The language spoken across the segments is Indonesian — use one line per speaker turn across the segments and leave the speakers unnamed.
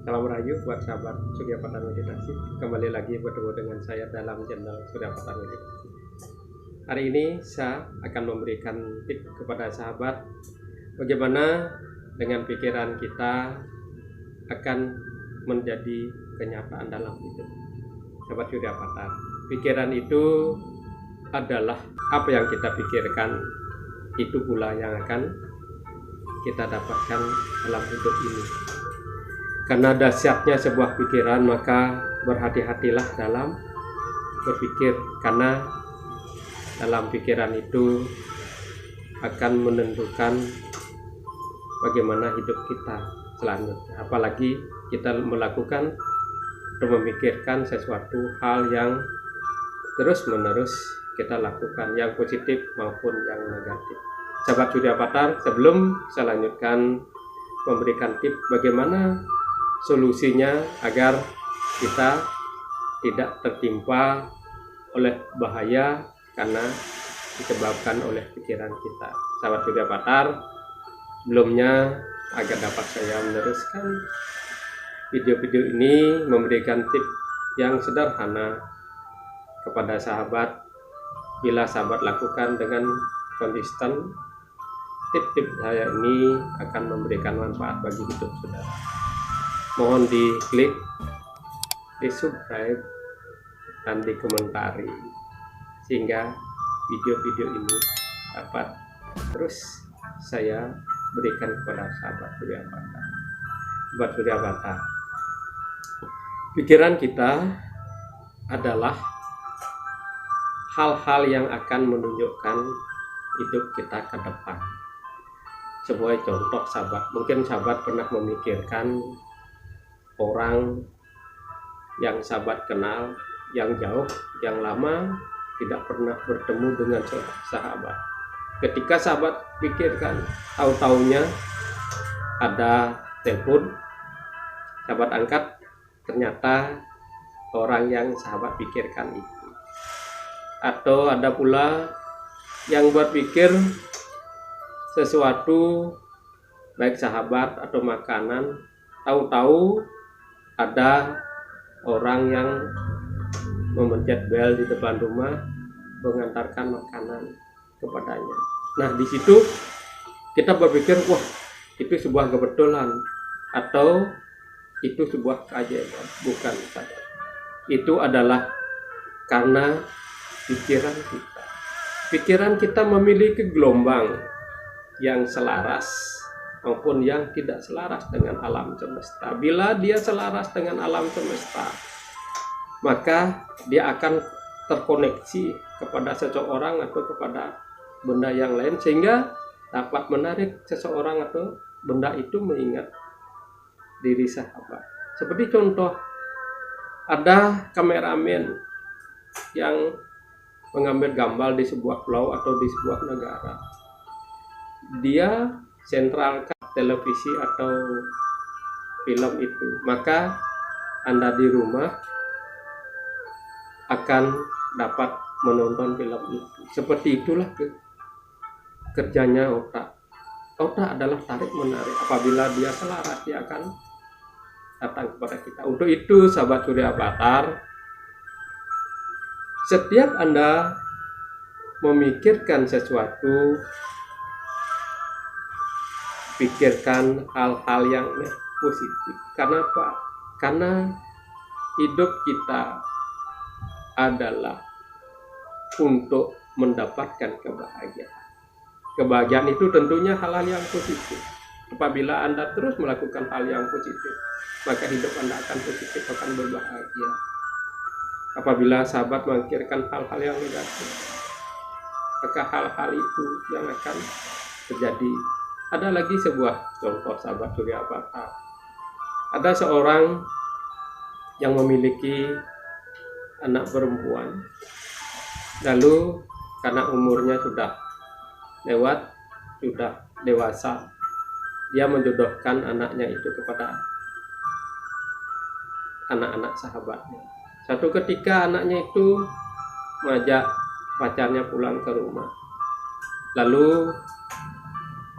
Salam rahayu buat sahabat Surya Pada Meditasi. Kembali lagi bertemu dengan saya dalam channel Surya Pada Meditasi. Hari ini saya akan memberikan tips kepada sahabat bagaimana dengan pikiran kita akan menjadi kenyataan dalam hidup. Sahabat Surya Pada, pikiran itu adalah apa yang kita pikirkan, itu pula yang akan kita dapatkan dalam hidup ini. Karena dahsyatnya sebuah pikiran, maka berhati-hatilah dalam berpikir, karena dalam pikiran itu akan menentukan bagaimana hidup kita selanjutnya. Apalagi kita melakukan atau memikirkan sesuatu hal yang terus-menerus kita lakukan, yang positif maupun yang negatif. Sahabat Surya Pada, sebelum saya lanjutkan memberikan tips bagaimana solusinya agar kita tidak tertimpa oleh bahaya karena disebabkan oleh pikiran kita. Sahabat Surya Pada, sebelumnya agar dapat saya meneruskan video-video ini memberikan tips yang sederhana kepada sahabat. Bila sahabat lakukan dengan konsisten, tips-tips saya ini akan memberikan manfaat bagi hidup saudara. Mohon diklik, di subscribe, dan dikomentari sehingga video-video ini dapat terus saya berikan kepada sahabat Surya Pada. Sahabat Surya Pada, pikiran kita adalah hal-hal yang akan menunjukkan hidup kita ke depan. Sebuah contoh sahabat, mungkin sahabat pernah memikirkan orang yang sahabat kenal, yang jauh, yang lama tidak pernah bertemu dengan sahabat. Ketika sahabat pikirkan, tahu-taunya ada telepon, sahabat angkat, ternyata orang yang sahabat pikirkan itu. Atau ada pula yang berpikir sesuatu baik sahabat atau makanan, tahu-tahu ada orang yang memencet bel di depan rumah mengantarkan makanan kepadanya. Nah, di situ kita berpikir, wah, itu sebuah kebetulan atau itu sebuah keajaiban. Bukan, sahabat. Itu adalah karena pikiran kita. Pikiran kita memiliki gelombang yang selaras maupun yang tidak selaras dengan alam semesta. Bila dia selaras dengan alam semesta, maka dia akan terkoneksi kepada seseorang atau kepada benda yang lain, sehingga dapat menarik seseorang atau benda itu mengingat diri sahabat. Seperti contoh, ada kameramen yang mengambil gambar di sebuah pulau atau di sebuah negara. Dia sentralkan televisi atau film itu, maka Anda di rumah akan dapat menonton film itu. Seperti itulah kerjanya otak. Otak adalah tarik menarik. Apabila dia selaras, dia akan datang kepada kita. Untuk itu, sahabat Surya Pada, setiap Anda memikirkan sesuatu, pikirkan hal-hal yang positif. Kenapa? Karena hidup kita adalah untuk mendapatkan kebahagiaan. Kebahagiaan itu tentunya hal-hal yang positif. Apabila Anda terus melakukan hal yang positif, maka hidup Anda akan positif, akan berbahagia. Apabila sahabat memikirkan hal-hal yang negatif, maka hal-hal itu yang akan terjadi. Ada lagi sebuah contoh sahabat Surya Pada. Ada seorang yang memiliki anak perempuan, lalu karena umurnya sudah lewat, sudah dewasa, dia menjodohkan anaknya itu kepada anak-anak sahabatnya. Satu ketika anaknya itu mengajak pacarnya pulang ke rumah, lalu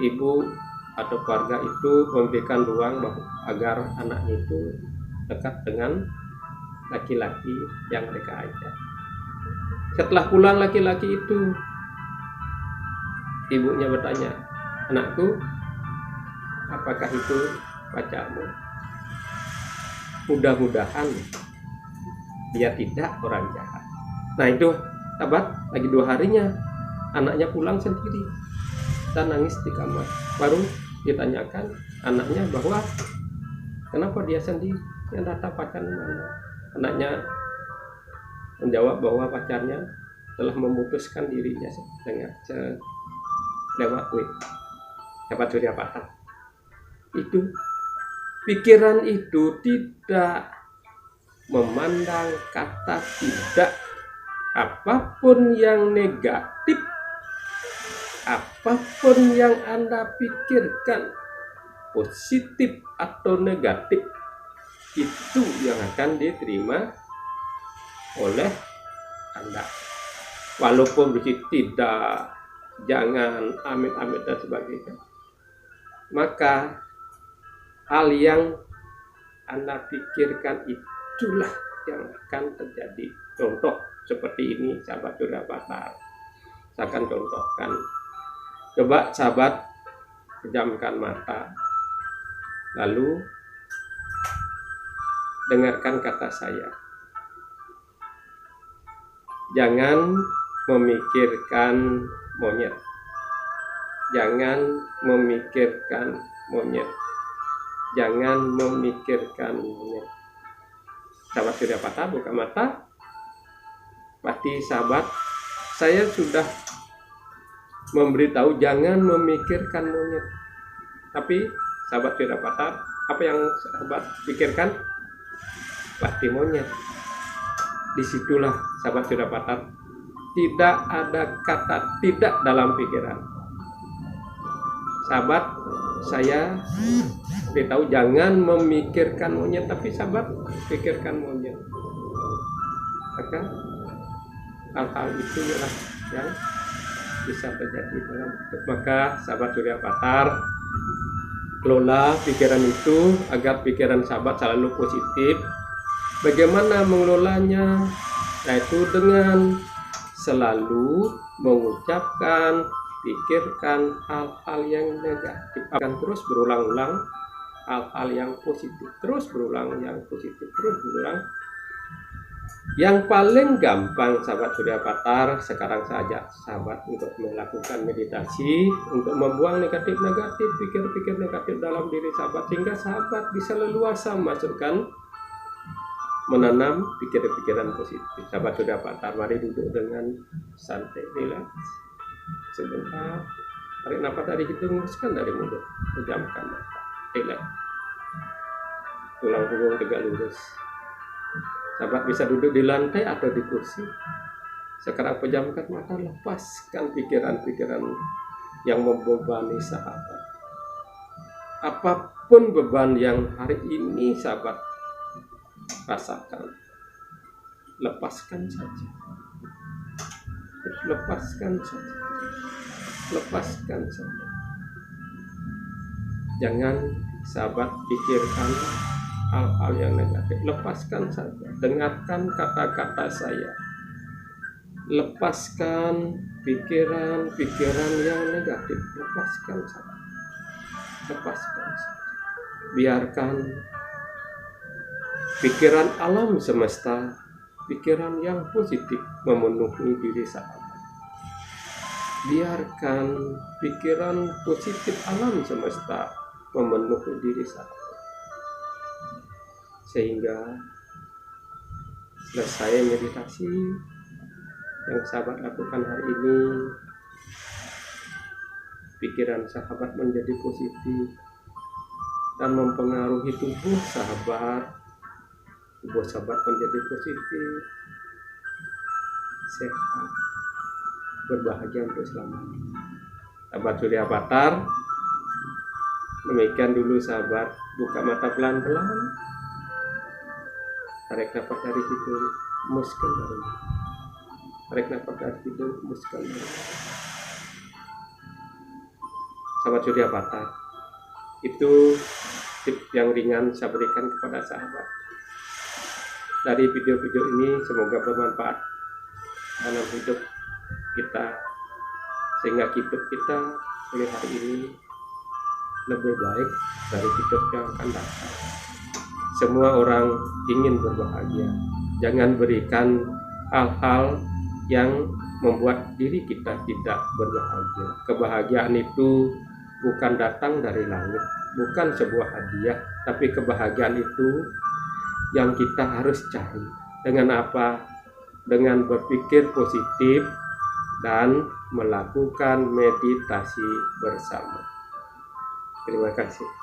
ibu atau keluarga itu memberikan ruang agar anaknya itu dekat dengan laki-laki yang mereka ajak. Setelah pulang laki-laki itu, ibunya bertanya, "Anakku, apakah itu pacarmu? Mudah-mudahan dia tidak orang jahat." Nah itu sahabat, lagi 2 harinya anaknya pulang sendiri dan nangis di kamar. Baru ditanyakan anaknya bahwa kenapa dia sendiri, yang datang pacarnya mana. Anaknya menjawab bahwa pacarnya telah memutuskan dirinya dengan lewat WA. Dapat Surya Patah. Itu pikiran itu tidak memandang kata tidak. Apapun yang negatif, apapun yang Anda pikirkan, positif atau negatif, itu yang akan diterima oleh Anda. Walaupun bersih tidak, jangan, amit-amit dan sebagainya, maka hal yang Anda pikirkan itulah yang akan terjadi. Contoh seperti ini, sahabat Surya Patah. Saya akan contohkan. Coba sahabat pejamkan mata, lalu dengarkan kata saya. Jangan memikirkan monyet. Jangan memikirkan monyet. Jangan memikirkan monyet. Sahabat Surya Patah, buka mata. Pasti sahabat, saya sudah memberitahu jangan memikirkan monyet. Tapi sahabat Surya Patah, apa yang sahabat pikirkan? Pasti monyet. Disitulah sahabat Surya Patah, tidak ada kata tidak dalam pikiran. Sahabat, saya beritahu jangan memikirkan monyet, tapi sahabat pikirkan monyet. Maka hal-hal itu adalah yang bisa terjadi dalam hidup. Maka sahabat Surya Patah, kelola pikiran itu agar pikiran sahabat selalu positif. Bagaimana mengelolanya? Yaitu dengan selalu mengucapkan, pikirkan hal-hal yang negatif. Akan terus berulang-ulang hal-hal yang positif. Terus berulang yang positif. Terus berulang. Yang paling gampang sahabat Surya Patah, sekarang saja sahabat untuk melakukan meditasi, untuk membuang negatif-negatif, pikir-pikir negatif dalam diri sahabat, sehingga sahabat bisa leluasa masukkan, menanam pikiran-pikiran positif. Sahabat Surya Patah, mari duduk dengan santai, rileks. Sebentar, tarik nafas dari hidung, hembuskan dari mulut, pejamkan mata, rileks. Tulang punggung tegak lurus. Sahabat bisa duduk di lantai atau di kursi. Sekarang pejamkan mata, lepaskan pikiran-pikiran yang membebani sahabat. Apapun beban yang hari ini sahabat rasakan, lepaskan saja. Terus lepaskan saja. Lepaskan saja. Jangan sahabat pikirkan hal-hal yang negatif. Lepaskan saja. Dengarkan kata-kata saya. Lepaskan pikiran-pikiran yang negatif. Lepaskan saja. Lepaskan saja. Biarkan pikiran alam semesta, pikiran yang positif memenuhi diri sahabat. Biarkan pikiran positif alam semesta memenuhi diri sahabat. Sehingga selesai meditasi yang sahabat lakukan hari ini, pikiran sahabat menjadi positif dan mempengaruhi tubuh sahabat. Tubuh sahabat menjadi positif, sehat, berbahagia untuk selamanya. Sahabat Surya Patah, demikian dulu sahabat. Buka mata pelan-pelan, tarik nafas dari hidung, hembuskan dari mulut. Tarik nafas dari hidung, hembuskan dari mulut. Sahabat Surya Patah, Itu tips yang ringan saya berikan kepada sahabat. Dari video-video ini semoga bermanfaat dalam hidup kita, sehingga hidup kita mulai hari ini lebih baik dari hidup yang akan datang. Semua orang ingin berbahagia. Jangan berikan hal-hal yang membuat diri kita tidak berbahagia. Kebahagiaan itu bukan datang dari langit, bukan sebuah hadiah, tapi kebahagiaan itu yang kita harus cari. Dengan apa? Dengan berpikir positif dan melakukan meditasi bersama. Terima kasih.